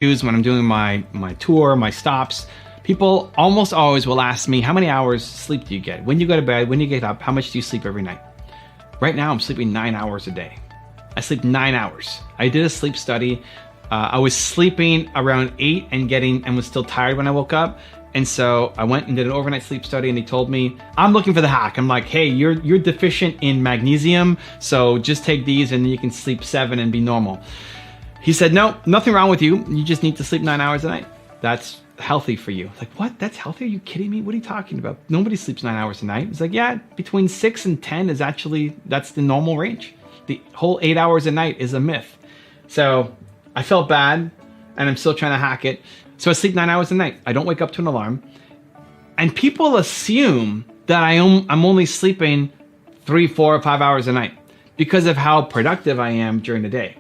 when I'm doing my tour, my stops, people almost always will ask me, how many hours sleep do you get? When you go to bed, when you get up, how much do you sleep every night? Right now, I'm sleeping 9 hours a day. I sleep 9 hours. I did a sleep study. I was sleeping around 8 and was still tired when I woke up. And so I went and did an overnight sleep study, and they told me, I'm looking for the hack. I'm like, hey, you're deficient in magnesium, so just take these and you can sleep 7 and be normal. He said, no, nothing wrong with you. You just need to sleep 9 hours a night. That's healthy for you. Like, what? That's healthy? Are you kidding me? What are you talking about? Nobody sleeps 9 hours a night. He's like, yeah, between 6 and 10 is actually, that's the normal range. The whole 8 hours a night is a myth. So I felt bad, and I'm still trying to hack it. So I sleep 9 hours a night. I don't wake up to an alarm. And people assume that I'm only sleeping 3, 4, or 5 hours a night because of how productive I am during the day.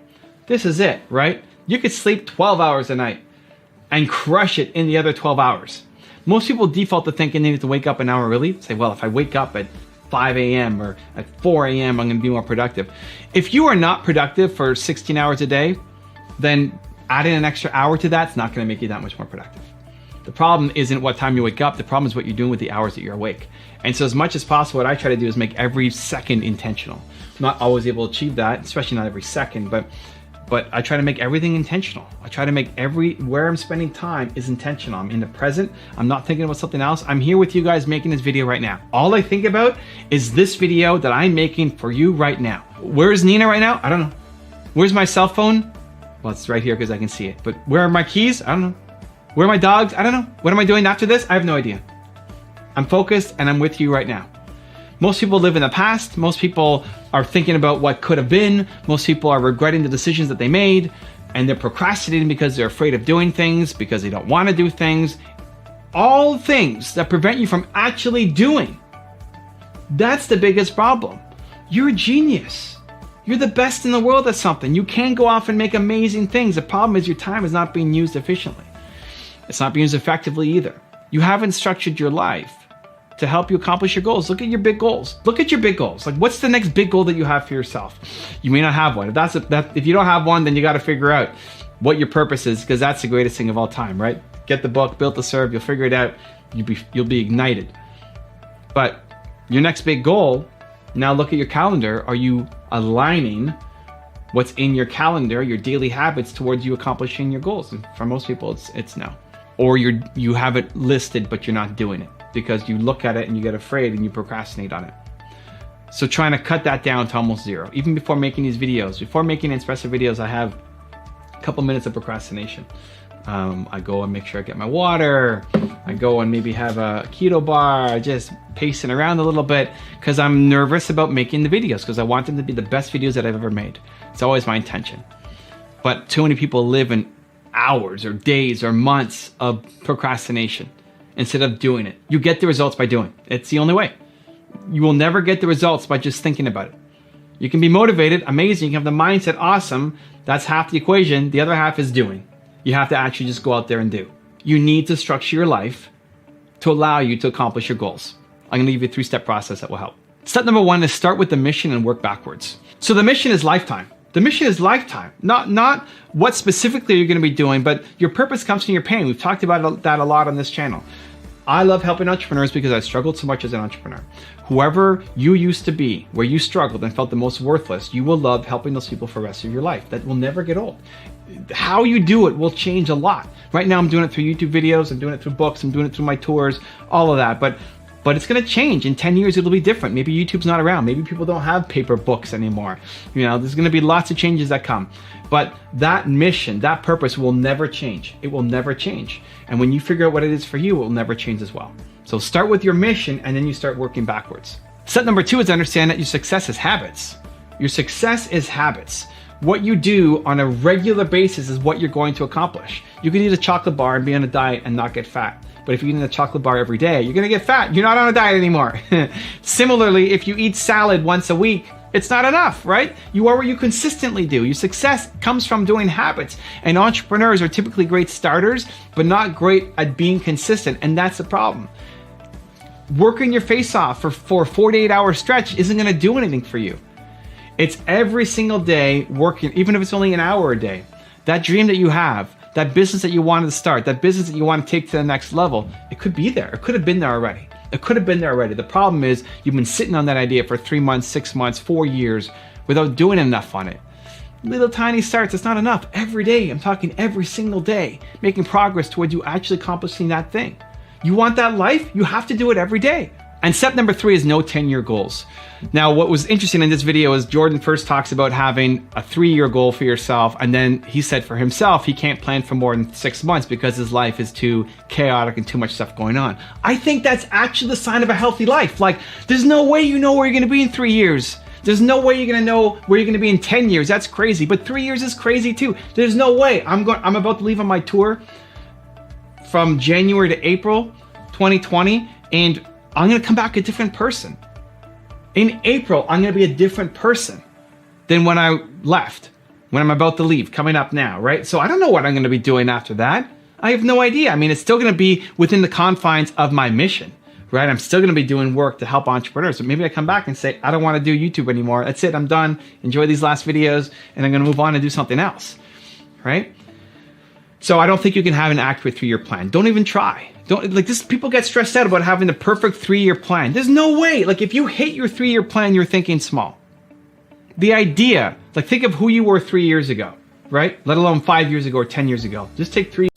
This is it, right? You could sleep 12 hours a night and crush it in the other 12 hours. Most people default to thinking they need to wake up an hour early. Say, well, if I wake up at 5 a.m. or at 4 a.m., I'm going to be more productive. If you are not productive for 16 hours a day, then adding an extra hour to that's not going to make you that much more productive. The problem isn't what time you wake up. The problem is what you're doing with the hours that you're awake. And so as much as possible, what I try to do is make every second intentional. I'm not always able to achieve that, especially not every second, but I try to make everything intentional. I try to make where I'm spending time is intentional. I'm in the present. I'm not thinking about something else. I'm here with you guys making this video right now. All I think about is this video that I'm making for you right now. Where's Nina right now? I don't know. Where's my cell phone? Well, it's right here because I can see it. But where are my keys? I don't know. Where are my dogs? I don't know. What am I doing after this? I have no idea. I'm focused and I'm with you right now. Most people live in the past. Most people are thinking about what could have been. Most people are regretting the decisions that they made, and they're procrastinating because they're afraid of doing things, because they don't want to do things. All things that prevent you from actually doing. That's the biggest problem. You're a genius. You're the best in the world at something. You can go off and make amazing things. The problem is your time is not being used efficiently. It's not being used effectively either. You haven't structured your life to help you accomplish your goals. Look at your big goals. Look at your big goals. Like, what's the next big goal that you have for yourself? You may not have one. If you don't have one, then you got to figure out what your purpose is, because that's the greatest thing of all time, right? Get the book, Built to Serve. You'll figure it out. You'll be ignited. But your next big goal, now look at your calendar. Are you aligning what's in your calendar, your daily habits, towards you accomplishing your goals? And for most people, it's no. Or you have it listed, but you're not doing it because you look at it and you get afraid and you procrastinate on it. So trying to cut that down to almost zero. Even before making these videos, before making Entspresso videos, I have a couple minutes of procrastination. I go and make sure I get my water. I go and maybe have a keto bar, just pacing around a little bit because I'm nervous about making the videos, because I want them to be the best videos that I've ever made. It's always my intention. But too many people live in hours or days or months of procrastination instead of doing it. You get the results by doing it. It's the only way. You will never get the results by just thinking about it. You can be motivated, amazing. You can have the mindset, awesome. That's half the equation. The other half is doing. You have to actually just go out there and do. You need to structure your life to allow you to accomplish your goals. I'm going to give you a 3-step process that will help. Step number 1 is start with the mission and work backwards. So the mission is lifetime. The mission is lifetime, not what specifically you're going to be doing, but your purpose comes from your pain. We've talked about that a lot on this channel. I love helping entrepreneurs because I struggled so much as an entrepreneur. Whoever you used to be, where you struggled and felt the most worthless, you will love helping those people for the rest of your life. That will never get old. How you do it will change a lot. Right now I'm doing it through YouTube videos, I'm doing it through books, I'm doing it through my tours, all of that. But it's going to change. In 10 years, it'll be different. Maybe YouTube's not around. Maybe people don't have paper books anymore. There's going to be lots of changes that come. But that mission, that purpose will never change. It will never change. And when you figure out what it is for you, it will never change as well. So start with your mission and then you start working backwards. Step number 2 is understand that your success is habits. Your success is habits. What you do on a regular basis is what you're going to accomplish. You can eat a chocolate bar and be on a diet and not get fat. But if you eat a chocolate bar every day, you're going to get fat. You're not on a diet anymore. Similarly, if you eat salad once a week, it's not enough, right? You are what you consistently do. Your success comes from doing habits. And entrepreneurs are typically great starters, but not great at being consistent. And that's the problem. Working your face off for a 48-hour stretch isn't going to do anything for you. It's every single day working, even if it's only an hour a day. That dream that you have, that business that you wanted to start, that business that you want to take to the next level, it could be there. It could have been there already. It could have been there already. The problem is you've been sitting on that idea for 3 months, 6 months, 4 years without doing enough on it. Little tiny starts, it's not enough. Every day, I'm talking every single day, making progress towards you actually accomplishing that thing. You want that life? You have to do it every day. And step number 3 is no 10-year goals. Now, what was interesting in this video is Jordan first talks about having a 3-year goal for yourself. And then he said for himself, he can't plan for more than 6 months because his life is too chaotic and too much stuff going on. I think that's actually the sign of a healthy life. Like, there's no way you know where you're going to be in 3 years. There's no way you're going to know where you're going to be in 10 years. That's crazy. But 3 years is crazy too. There's no way. I'm about to leave on my tour from January to April 2020, and I'm going to come back a different person. In April, I'm going to be a different person than when I left, when I'm about to leave, coming up now, right? So I don't know what I'm going to be doing after that. I have no idea. I mean, it's still going to be within the confines of my mission, right? I'm still going to be doing work to help entrepreneurs. So maybe I come back and say, I don't want to do YouTube anymore. That's it. I'm done. Enjoy these last videos, and I'm going to move on and do something else, right? So I don't think you can have an accurate 3-year plan. Don't even try. Don't, like this, people get stressed out about having the perfect 3-year plan. There's no way. Like if you hate your 3-year plan, you're thinking small. The idea, like think of who you were 3 years ago, right? Let alone 5 years ago or 10 years ago. Just take 3